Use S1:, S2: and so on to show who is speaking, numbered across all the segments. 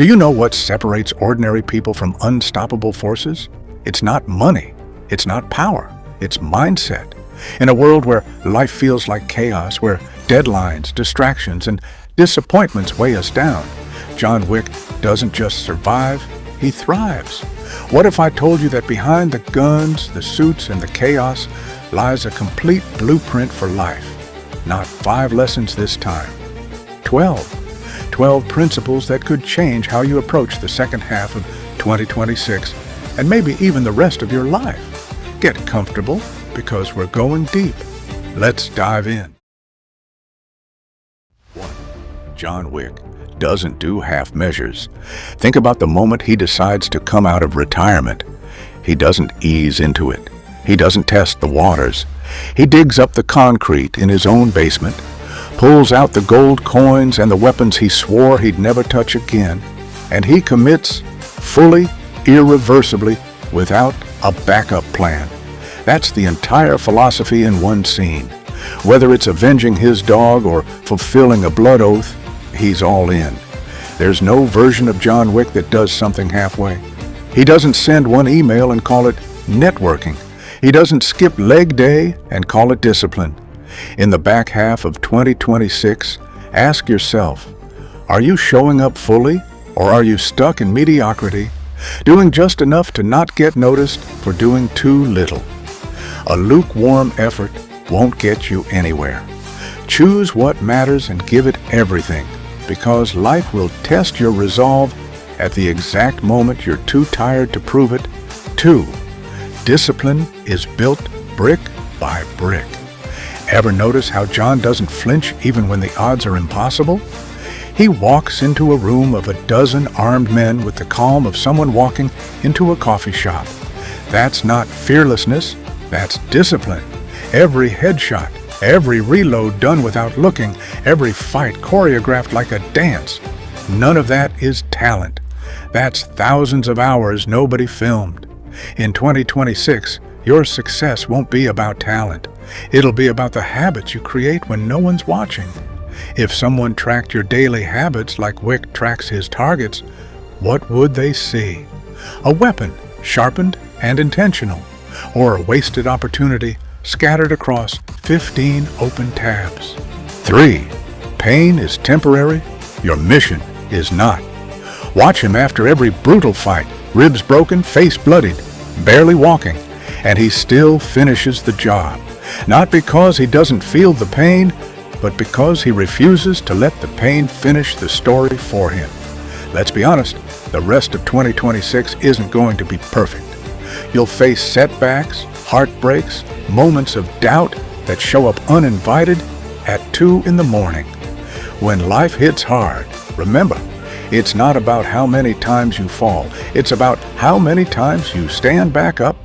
S1: Do you know what separates ordinary people from unstoppable forces? It's not money. It's not power. It's mindset. In a world where life feels like chaos, where deadlines, distractions, and disappointments weigh us down, John Wick doesn't just survive, he thrives. What if I told you that behind the guns, the suits, and the chaos lies a complete blueprint for life? Not 5 lessons this time. 12. 12 principles that could change how you approach the second half of 2026 and maybe even the rest of your life. Get comfortable because we're going deep. Let's dive in. 1. John Wick doesn't do half measures. Think about the moment he decides to come out of retirement. He doesn't ease into it. He doesn't test the waters. He digs up the concrete in his own basement, pulls out the gold coins and the weapons he swore he'd never touch again, and he commits fully, irreversibly, without a backup plan. That's the entire philosophy in one scene. Whether it's avenging his dog or fulfilling a blood oath, he's all in. There's no version of John Wick that does something halfway. He doesn't send one email and call it networking. He doesn't skip leg day and call it discipline. In the back half of 2026, ask yourself, are you showing up fully or are you stuck in mediocrity, doing just enough to not get noticed for doing too little? A lukewarm effort won't get you anywhere. Choose what matters and give it everything, because life will test your resolve at the exact moment you're too tired to prove it. 2. Discipline is built brick by brick. Ever notice how John doesn't flinch even when the odds are impossible? He walks into a room of a dozen armed men with the calm of someone walking into a coffee shop. That's not fearlessness, that's discipline. Every headshot, every reload done without looking, every fight choreographed like a dance. None of that is talent. That's thousands of hours nobody filmed. In 2026, your success won't be about talent. It'll be about the habits you create when no one's watching. If someone tracked your daily habits like Wick tracks his targets, what would they see? A weapon, sharpened and intentional, or a wasted opportunity scattered across 15 open tabs. 3. Pain is temporary. Your mission is not. Watch him after every brutal fight, ribs broken, face bloodied, barely walking, and he still finishes the job. Not because he doesn't feel the pain, but because he refuses to let the pain finish the story for him. Let's be honest, the rest of 2026 isn't going to be perfect. You'll face setbacks, heartbreaks, moments of doubt that show up uninvited at 2 in the morning. When life hits hard, remember, it's not about how many times you fall. It's about how many times you stand back up.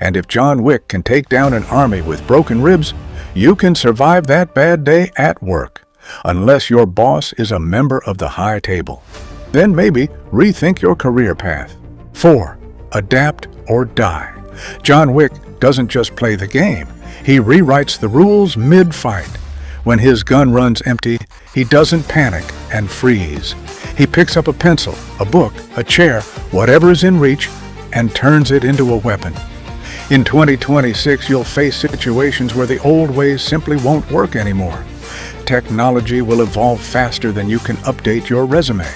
S1: And if John Wick can take down an army with broken ribs, you can survive that bad day at work, unless your boss is a member of the high table. Then maybe rethink your career path. 4. Adapt or die. John Wick doesn't just play the game. He rewrites the rules mid-fight. When his gun runs empty, he doesn't panic and freeze. He picks up a pencil, a book, a chair, whatever is in reach, and turns it into a weapon. In 2026, you'll face situations where the old ways simply won't work anymore. Technology will evolve faster than you can update your resume.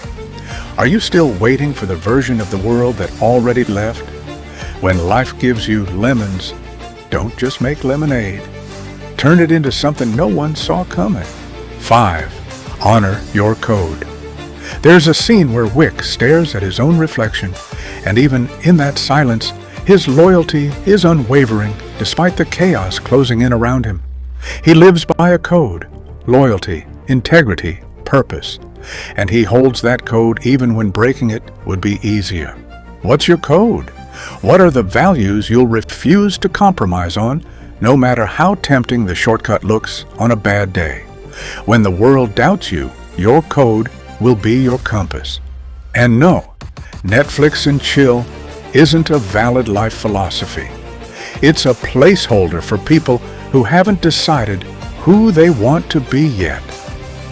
S1: Are you still waiting for the version of the world that already left? When life gives you lemons, don't just make lemonade. Turn it into something no one saw coming. 5. Honor your code. There's a scene where Wick stares at his own reflection, and even in that silence, his loyalty is unwavering despite the chaos closing in around him. He lives by a code: loyalty, integrity, purpose. And he holds that code even when breaking it would be easier. What's your code? What are the values you'll refuse to compromise on, no matter how tempting the shortcut looks on a bad day? When the world doubts you, your code will be your compass. And no, Netflix and chill isn't a valid life philosophy. It's a placeholder for people who haven't decided who they want to be yet.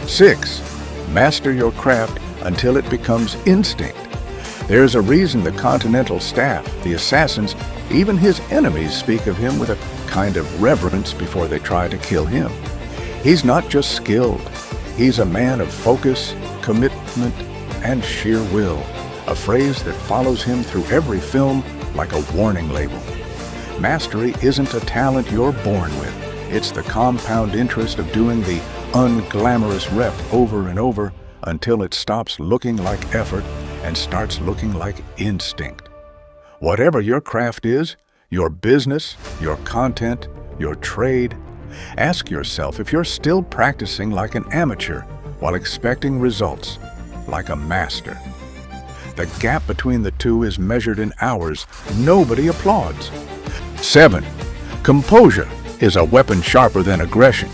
S1: 6. Master your craft until it becomes instinct. There's a reason the Continental Staff, the assassins, even his enemies speak of him with a kind of reverence before they try to kill him. He's not just skilled. He's a man of focus, commitment, and sheer will, a phrase that follows him through every film like a warning label. Mastery isn't a talent you're born with. It's the compound interest of doing the unglamorous rep over and over until it stops looking like effort and starts looking like instinct. Whatever your craft is, your business, your content, your trade, ask yourself if you're still practicing like an amateur while expecting results like a master. The gap between the two is measured in hours. Nobody applauds. 7. Composure is a weapon sharper than aggression.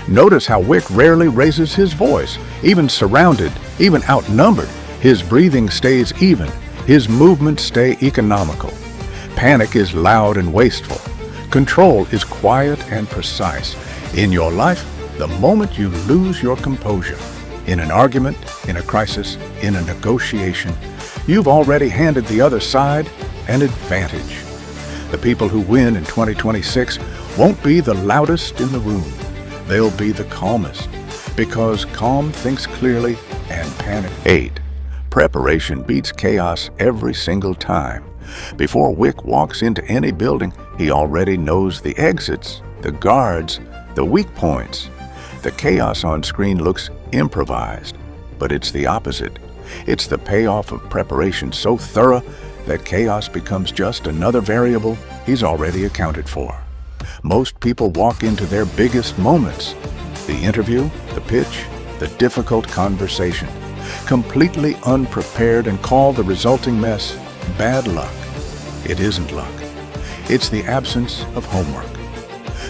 S1: Notice how Wick rarely raises his voice. Even surrounded, even outnumbered, his breathing stays even. His movements stay economical. Panic is loud and wasteful. Control is quiet and precise. In your life, the moment you lose your composure, in an argument, in a crisis, in a negotiation, you've already handed the other side an advantage. The people who win in 2026 won't be the loudest in the room. They'll be the calmest, because calm thinks clearly and panic. 8. Preparation beats chaos every single time. Before Wick walks into any building, he already knows the exits, the guards, the weak points. The chaos on screen looks improvised, but it's the opposite. It's the payoff of preparation so thorough that chaos becomes just another variable he's already accounted for. Most people walk into their biggest moments, the interview, the pitch, the difficult conversation, completely unprepared and call the resulting mess bad luck. It isn't luck. It's the absence of homework.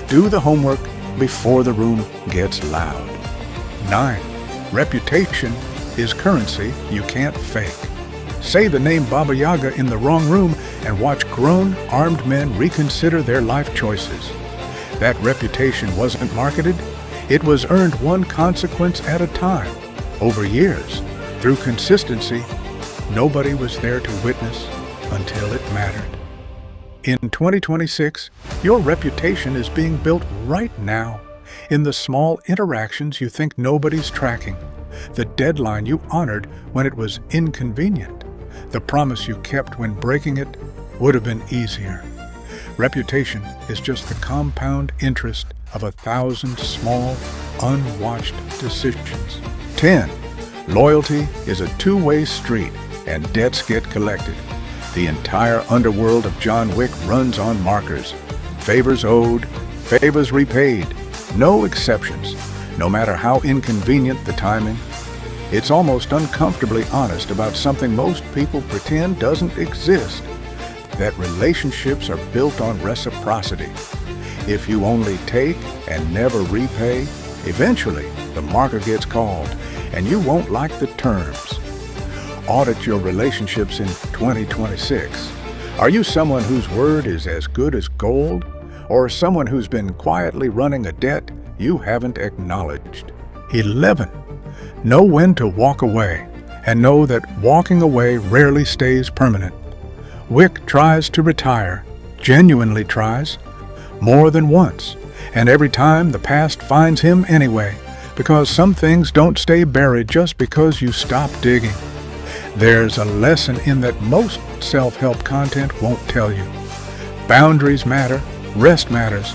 S1: Do the homework before the room gets loud. 9. Reputation is currency you can't fake. Say the name Baba Yaga in the wrong room and watch grown, armed men reconsider their life choices. That reputation wasn't marketed. It was earned one consequence at a time, over years. Through consistency, nobody was there to witness until it mattered. In 2026, your reputation is being built right now, in the small interactions you think nobody's tracking, the deadline you honored when it was inconvenient, the promise you kept when breaking it would have been easier. Reputation is just the compound interest of 1,000 small, unwatched decisions. 10. Loyalty is a two-way street, and debts get collected. The entire underworld of John Wick runs on markers. Favors owed, favors repaid. No exceptions, no matter how inconvenient the timing. It's almost uncomfortably honest about something most people pretend doesn't exist, that relationships are built on reciprocity. If you only take and never repay, eventually the marker gets called, and you won't like the terms. Audit your relationships in 2026. Are you someone whose word is as good as gold, or someone who's been quietly running a debt you haven't acknowledged? 11. Know when to walk away, and know that walking away rarely stays permanent. Wick tries to retire, genuinely tries, more than once, and every time the past finds him anyway, because some things don't stay buried just because you stop digging. There's a lesson in that most self-help content won't tell you. Boundaries matter, rest matters,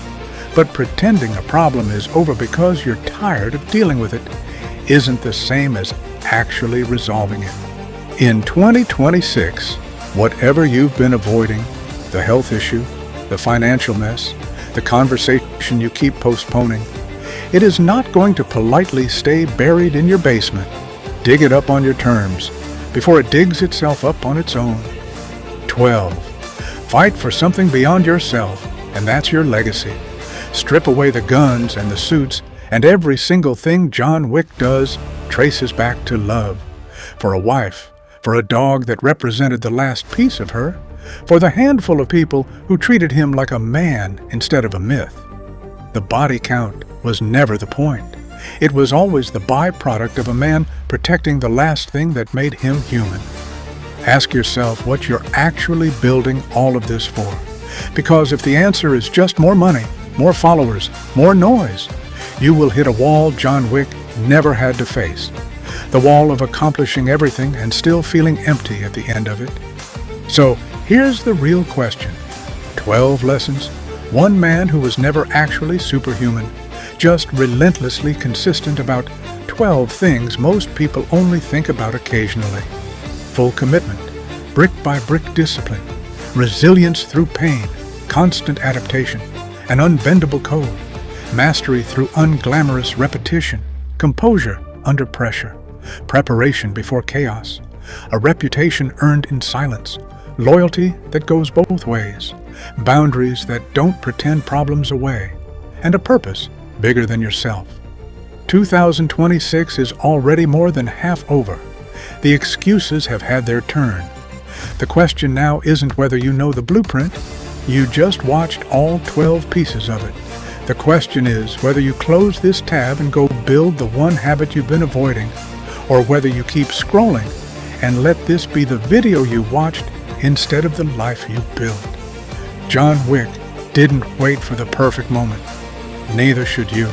S1: but pretending a problem is over because you're tired of dealing with it isn't the same as actually resolving it. In 2026, whatever you've been avoiding, the health issue, the financial mess, the conversation you keep postponing, it is not going to politely stay buried in your basement. Dig it up on your terms before it digs itself up on its own. 12. Fight for something beyond yourself, and that's your legacy. Strip away the guns and the suits, and every single thing John Wick does traces back to love. For a wife, for a dog that represented the last piece of her, for the handful of people who treated him like a man instead of a myth. The body count was never the point. It was always the byproduct of a man protecting the last thing that made him human. Ask yourself what you're actually building all of this for. Because if the answer is just more money, more followers, more noise, you will hit a wall John Wick never had to face. The wall of accomplishing everything and still feeling empty at the end of it. So here's the real question. 12 lessons, one man who was never actually superhuman, just relentlessly consistent about 12 things most people only think about occasionally. Full commitment, brick-by-brick discipline, resilience through pain, constant adaptation, an unbendable code, mastery through unglamorous repetition, composure under pressure, preparation before chaos, a reputation earned in silence, loyalty that goes both ways, boundaries that don't pretend problems away, and a purpose bigger than yourself. 2026 is already more than half over. The excuses have had their turn. The question now isn't whether you know the blueprint. You just watched all 12 pieces of it. The question is whether you close this tab and go build the one habit you've been avoiding, or whether you keep scrolling and let this be the video you watched instead of the life you built. John Wick didn't wait for the perfect moment. Neither should you.